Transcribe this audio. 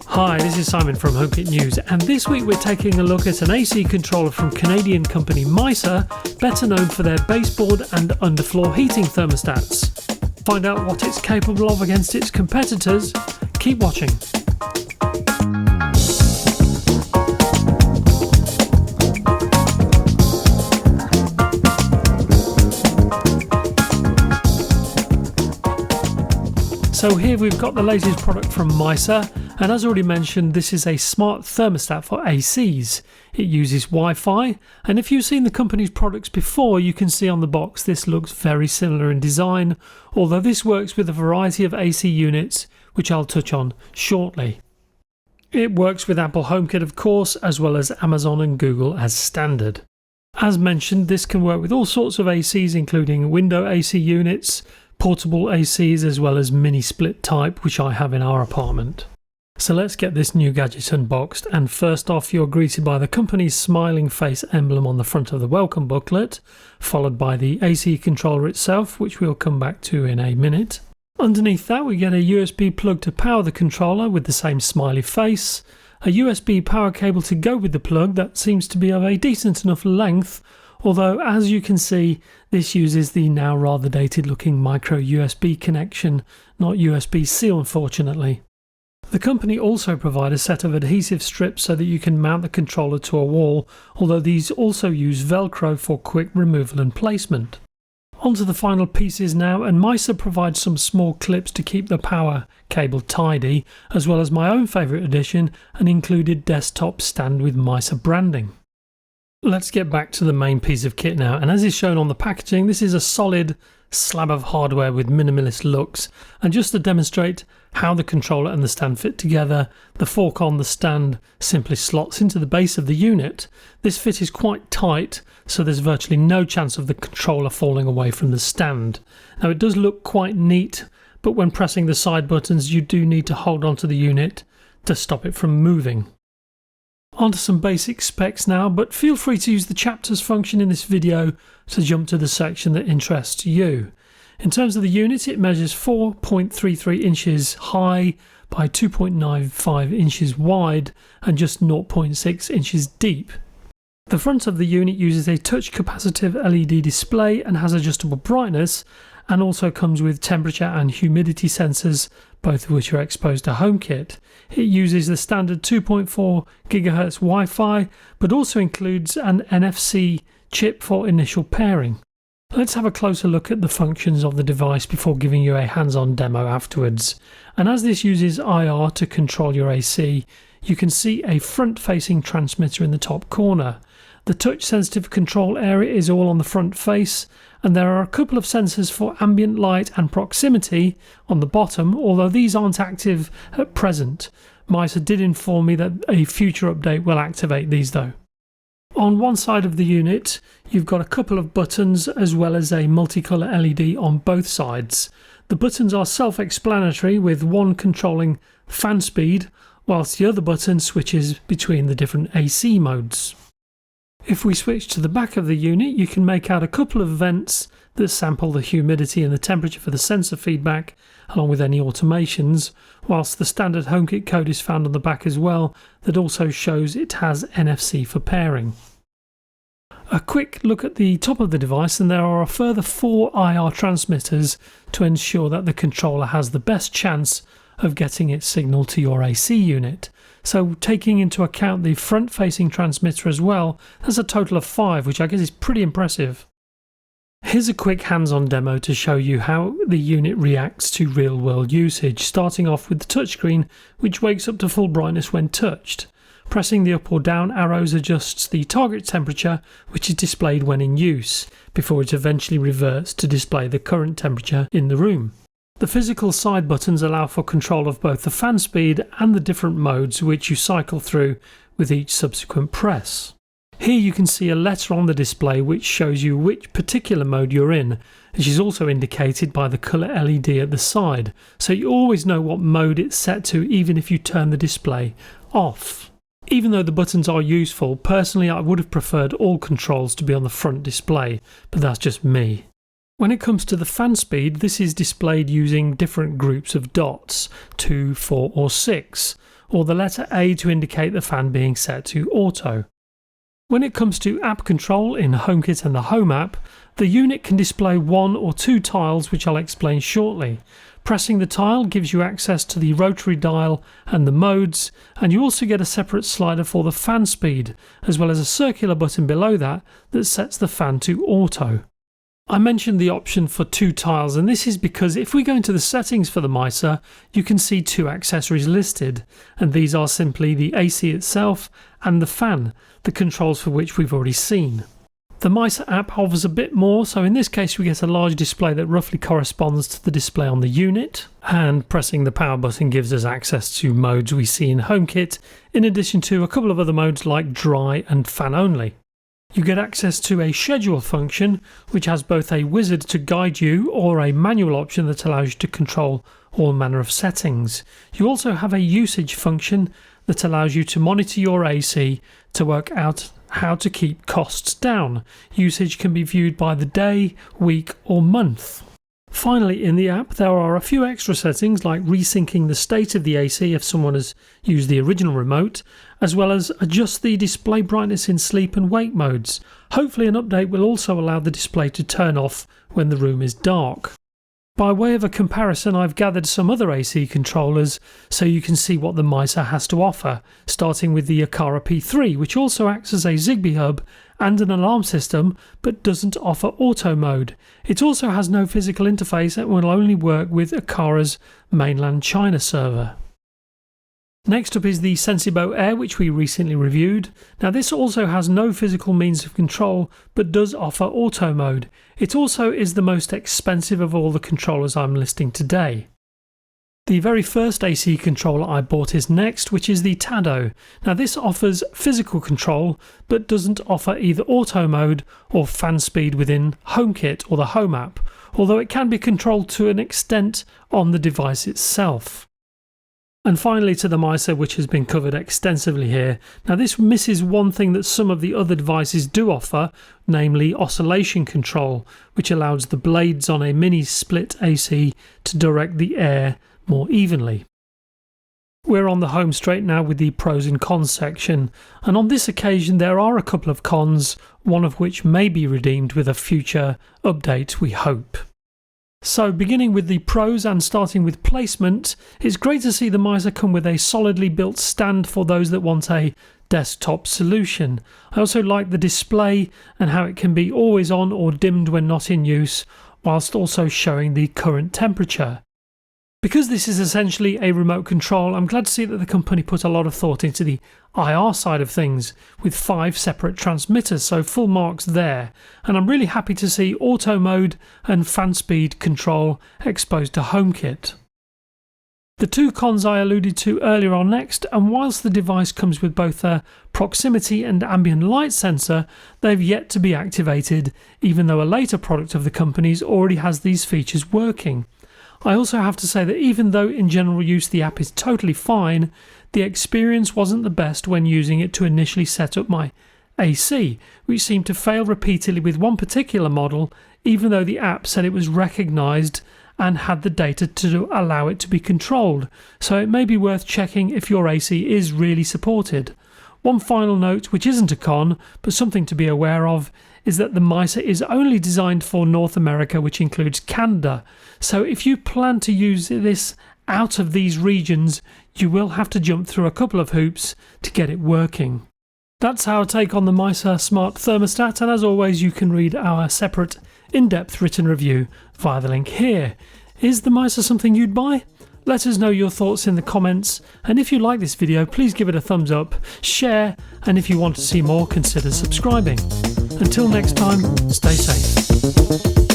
Hi, this is Simon from HomeKit News, and this week we're taking a look at an AC controller from Canadian company Mysa, better known for their baseboard and underfloor heating thermostats. Find out what it's capable of against its competitors. Keep watching. So here we've got the latest product from Mysa, and as already mentioned, this is a smart thermostat for ACs. It uses Wi-Fi, and if you've seen the company's products before, you can see on the box this looks very similar in design, although this works with a variety of AC units, which I'll touch on shortly. It works with Apple HomeKit of course, as well as Amazon and Google as standard. As mentioned, this can work with all sorts of ACs, including window AC units, portable ACs, as well as mini split type, which I have in our apartment. So let's get this new gadget unboxed, and first off you're greeted by the company's smiling face emblem on the front of the welcome booklet, followed by the AC controller itself, which we'll come back to in a minute. Underneath that we get a USB plug to power the controller with the same smiley face, a USB power cable to go with the plug that seems to be of a decent enough length, although as you can see this uses the now rather dated looking micro USB connection, not USB-C unfortunately. The company also provide a set of adhesive strips so that you can mount the controller to a wall, although these also use Velcro for quick removal and placement. Onto the final pieces now, and Mysa provides some small clips to keep the power cable tidy, as well as my own favourite addition, an included desktop stand with Mysa branding. Let's get back to the main piece of kit now, and as is shown on the packaging, this is a solid slab of hardware with minimalist looks, and just to demonstrate how the controller and the stand fit together, the fork on the stand simply slots into the base of the unit. This fit is quite tight, so there's virtually no chance of the controller falling away from the stand. Now it does look quite neat, but when pressing the side buttons you do need to hold onto the unit to stop it from moving. Onto some basic specs now, but feel free to use the chapters function in this video to jump to the section that interests you. In terms of the unit, it measures 4.33 inches high by 2.95 inches wide and just 0.6 inches deep. The front of the unit uses a touch capacitive LED display and has adjustable brightness, and also comes with temperature and humidity sensors, both of which are exposed to HomeKit. It uses the standard 2.4 GHz Wi-Fi, but also includes an NFC chip for initial pairing. Let's have a closer look at the functions of the device before giving you a hands-on demo afterwards. And as this uses IR to control your AC, you can see a front-facing transmitter in the top corner. The touch-sensitive control area is all on the front face, and there are a couple of sensors for ambient light and proximity on the bottom, although these aren't active at present. Mysa did inform me that a future update will activate these though. On one side of the unit you've got a couple of buttons as well as a multicolour LED on both sides. The buttons are self-explanatory, with one controlling fan speed whilst the other button switches between the different AC modes. If we switch to the back of the unit, you can make out a couple of vents that sample the humidity and the temperature for the sensor feedback, along with any automations, whilst the standard HomeKit code is found on the back as well, that also shows it has NFC for pairing. A quick look at the top of the device, and there are a further 4 IR transmitters to ensure that the controller has the best chance of getting its signal to your AC unit. So taking into account the front-facing transmitter as well, there's a total of 5, which I guess is pretty impressive. Here's a quick hands-on demo to show you how the unit reacts to real-world usage, starting off with the touchscreen, which wakes up to full brightness when touched. Pressing the up or down arrows adjusts the target temperature, which is displayed when in use, before it eventually reverts to display the current temperature in the room. The physical side buttons allow for control of both the fan speed and the different modes which you cycle through with each subsequent press. Here you can see a letter on the display which shows you which particular mode you're in, which is also indicated by the colour LED at the side, so you always know what mode it's set to even if you turn the display off. Even though the buttons are useful, personally I would have preferred all controls to be on the front display, but that's just me. When it comes to the fan speed, this is displayed using different groups of dots, 2, 4 or 6, or the letter A to indicate the fan being set to auto. When it comes to app control in HomeKit and the Home app, the unit can display 1 or 2 tiles, which I'll explain shortly. Pressing the tile gives you access to the rotary dial and the modes, and you also get a separate slider for the fan speed, as well as a circular button below that sets the fan to auto. I mentioned the option for 2 tiles, and this is because if we go into the settings for the Miser, you can see 2 accessories listed, and these are simply the AC itself and the fan, the controls for which we've already seen. The Miser app offers a bit more, so in this case we get a large display that roughly corresponds to the display on the unit, and pressing the power button gives us access to modes we see in HomeKit, in addition to a couple of other modes like dry and fan only. You get access to a schedule function, which has both a wizard to guide you or a manual option that allows you to control all manner of settings. You also have a usage function that allows you to monitor your AC to work out how to keep costs down. Usage can be viewed by the day, week or month. Finally, in the app there are a few extra settings like resyncing the state of the AC if someone has used the original remote, as well as adjust the display brightness in sleep and wake modes. Hopefully an update will also allow the display to turn off when the room is dark. By way of a comparison, I've gathered some other AC controllers so you can see what the Miser has to offer, starting with the Aqara P3, which also acts as a Zigbee hub and an alarm system but doesn't offer auto mode. It also has no physical interface and will only work with Aqara's mainland China server. Next up is the Sensibo Air, which we recently reviewed. Now this also has no physical means of control but does offer auto mode. It also is the most expensive of all the controllers I'm listing today. The very first AC controller I bought is next, which is the Tado. Now this offers physical control but doesn't offer either auto mode or fan speed within HomeKit or the Home app, although it can be controlled to an extent on the device itself. And finally to the Miser, which has been covered extensively here. Now this misses one thing that some of the other devices do offer, namely oscillation control, which allows the blades on a mini split AC to direct the air more evenly. We're on the home straight now with the pros and cons section, and on this occasion there are a couple of cons, one of which may be redeemed with a future update, we hope. So beginning with the pros and starting with placement, it's great to see the Miser come with a solidly built stand for those that want a desktop solution. I also like the display and how it can be always on or dimmed when not in use, whilst also showing the current temperature. Because this is essentially a remote control, I'm glad to see that the company put a lot of thought into the IR side of things with 5 separate transmitters, so full marks there, and I'm really happy to see auto mode and fan speed control exposed to HomeKit. The 2 cons I alluded to earlier are next, and whilst the device comes with both a proximity and ambient light sensor, they've yet to be activated, even though a later product of the company's already has these features working. I also have to say that even though in general use the app is totally fine, the experience wasn't the best when using it to initially set up my AC, which seemed to fail repeatedly with one particular model, even though the app said it was recognised and had the data to allow it to be controlled, so it may be worth checking if your AC is really supported. One final note, which isn't a con, but something to be aware of, is that the Miser is only designed for North America, which includes Canada, so if you plan to use this out of these regions, you will have to jump through a couple of hoops to get it working. That's our take on the Miser Smart Thermostat, and as always you can read our separate in-depth written review via the link here. Is the Miser something you'd buy? Let us know your thoughts in the comments, and if you like this video please give it a thumbs up, share, and if you want to see more consider subscribing. Until next time, stay safe.